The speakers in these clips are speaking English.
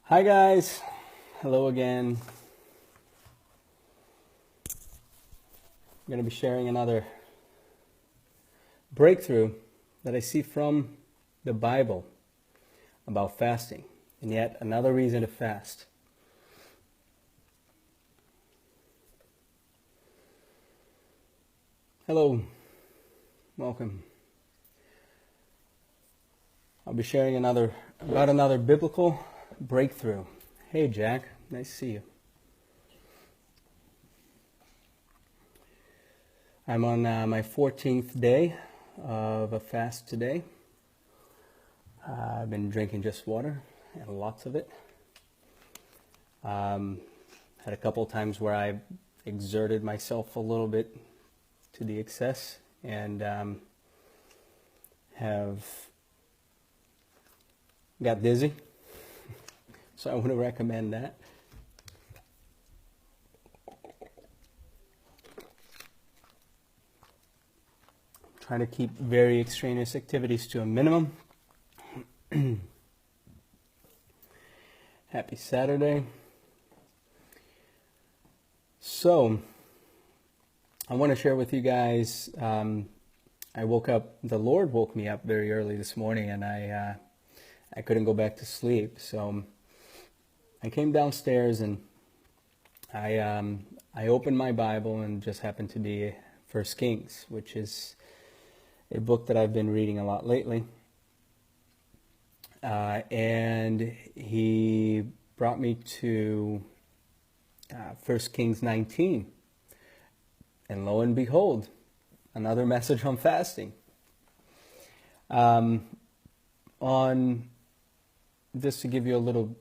Hi guys, hello again. I'm going to be sharing another breakthrough that I see from the Bible about fasting, and yet another reason to fast. Hello, welcome. I'll be sharing about another biblical breakthrough. Hey Jack, nice to see you. I'm on my 14th day of a fast today. I've been drinking just water, and lots of it. Had a couple times where I exerted myself a little bit to the excess, and have got dizzy. So I wouldn't recommend that. Trying to keep very extraneous activities to a minimum. Happy Saturday. So, I want to share with you guys, I woke up, the Lord woke me up very early this morning, and I couldn't go back to sleep. So, I came downstairs and I opened my Bible, and just happened to be 1 Kings, which is a book that I've been reading a lot lately. And he brought me to 1 Kings 19. And lo and behold, another message on fasting. Just to give you a little,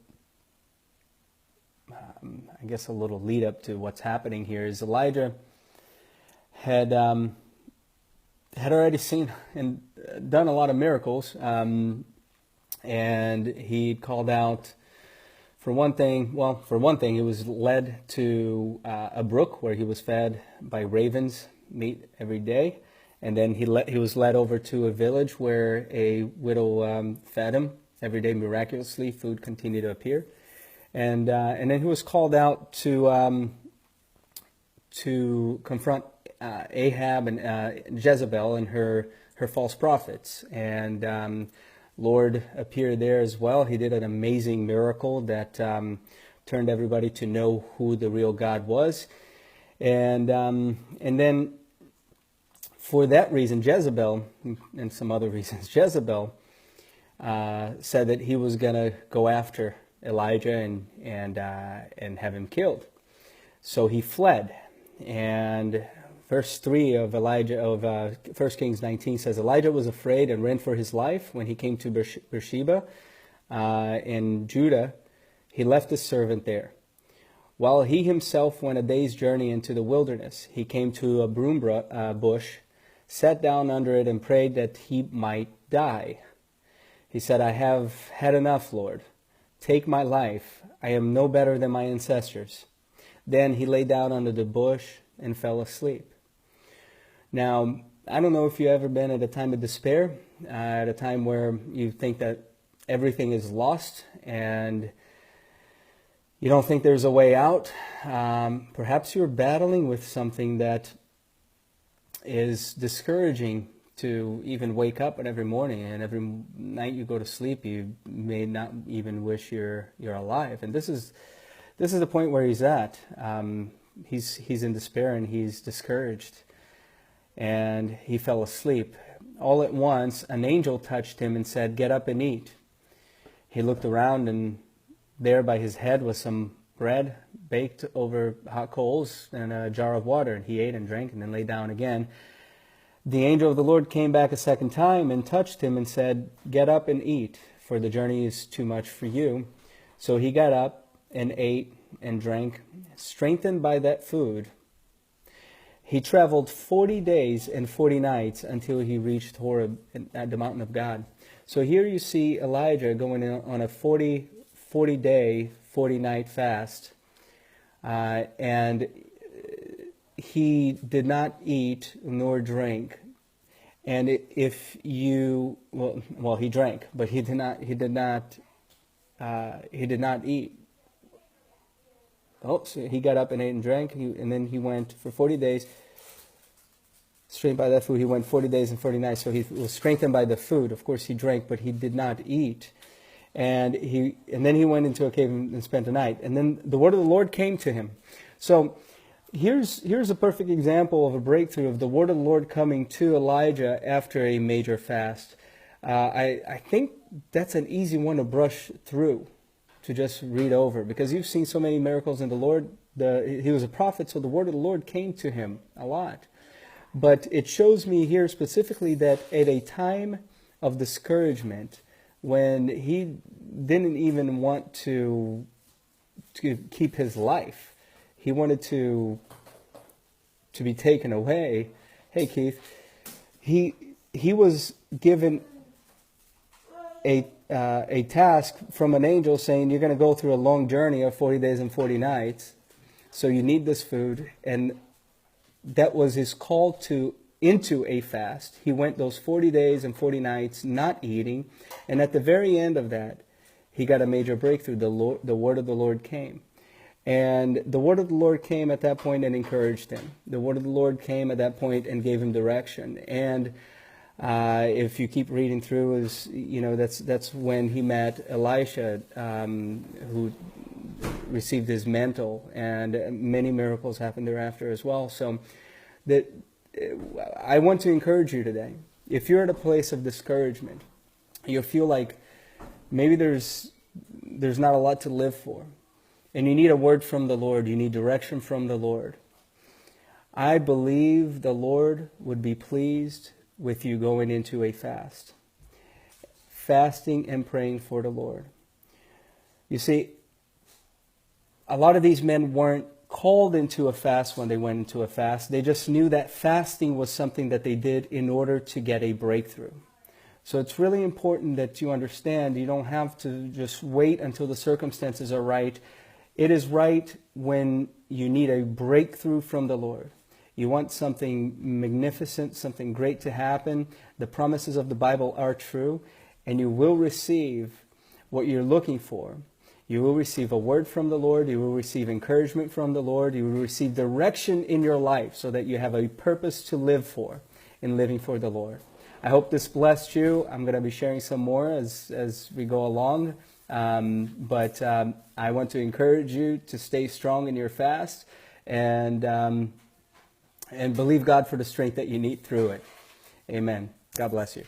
a little lead up to what's happening here, is Elijah had already seen and done a lot of miracles, and he called out, for one thing, he was led to a brook where he was fed by ravens meat every day, and then he was led over to a village where a widow fed him every day. Miraculously, food continued to appear, and then he was called out to confront Ahab and Jezebel and her false prophets. And Lord appeared there as well. He did an amazing miracle that turned everybody to know who the real God was. And then for that reason, Jezebel, and some other reasons, Jezebel said that he was going to go after Elijah and have him killed. So he fled. And verse 3 of 1 Kings 19 says, Elijah was afraid and ran for his life. When he came to Beersheba in Judah, he left his servant there. While he himself went a day's journey into the wilderness, he came to a broom bush, sat down under it, and prayed that he might die. He said, I have had enough, Lord. Take my life. I am no better than my ancestors. Then he lay down under the bush and fell asleep. Now, I don't know if you've ever been at a time of despair, at a time where you think that everything is lost and you don't think there's a way out. Perhaps you're battling with something that is discouraging to even wake up every morning, and every night you go to sleep, you may not even wish you're alive. And this is the point where he's at. He's in despair and he's discouraged, and he fell asleep. All at once, an angel touched him and said, "Get up and eat." He looked around, and there by his head was some bread baked over hot coals and a jar of water. And he ate and drank and then lay down again. The angel of the Lord came back a second time and touched him and said, "Get up and eat, for the journey is too much for you." So he got up and ate and drank. Strengthened by that food, he traveled 40 days and 40 nights until he reached Horeb at the mountain of God. So here you see Elijah going on a 40-day, 40-night fast. And he did not eat nor drink. And he drank, but he did not he did not eat. Oh, so he got up and ate and drank, and then he went for 40 days. Strengthened by that food, he went 40 days and 40 nights. So he was strengthened by the food. Of course, he drank, but he did not eat. And then he went into a cave and spent a night. And then the word of the Lord came to him. So here's a perfect example of a breakthrough of the word of the Lord coming to Elijah after a major fast. I think that's an easy one to brush through, to just read over, because you've seen so many miracles in the Lord. He was a prophet, so the word of the Lord came to him a lot. But it shows me here specifically that at a time of discouragement, when he didn't even want to keep his life, he wanted to be taken away. Hey, Keith. He was given a task from an angel saying, you're going to go through a long journey of 40 days and 40 nights, so you need this food. And that was his call into a fast. He went those 40 days and 40 nights not eating, and at the very end of that, he got a major breakthrough. The word of the Lord came. And the word of the Lord came at that point and encouraged him. The word of the Lord came at that point and gave him direction. And if you keep reading through, that's when he met Elisha, who received his mantle, and many miracles happened thereafter as well. So I want to encourage you today. If you're at a place of discouragement, you feel like maybe there's not a lot to live for, and you need a word from the Lord, you need direction from the Lord, I believe the Lord would be pleased with you going into a fast. Fasting and praying for the Lord. You see, a lot of these men weren't called into a fast when they went into a fast. They just knew that fasting was something that they did in order to get a breakthrough. So it's really important that you understand you don't have to just wait until the circumstances are right. It is right when you need a breakthrough from the Lord. You want something magnificent, something great to happen. The promises of the Bible are true, and you will receive what you're looking for. You will receive a word from the Lord. You will receive encouragement from the Lord. You will receive direction in your life so that you have a purpose to live for in living for the Lord. I hope this blessed you. I'm going to be sharing some more as we go along. But I want to encourage you to stay strong in your fast and believe God for the strength that you need through it. Amen. God bless you.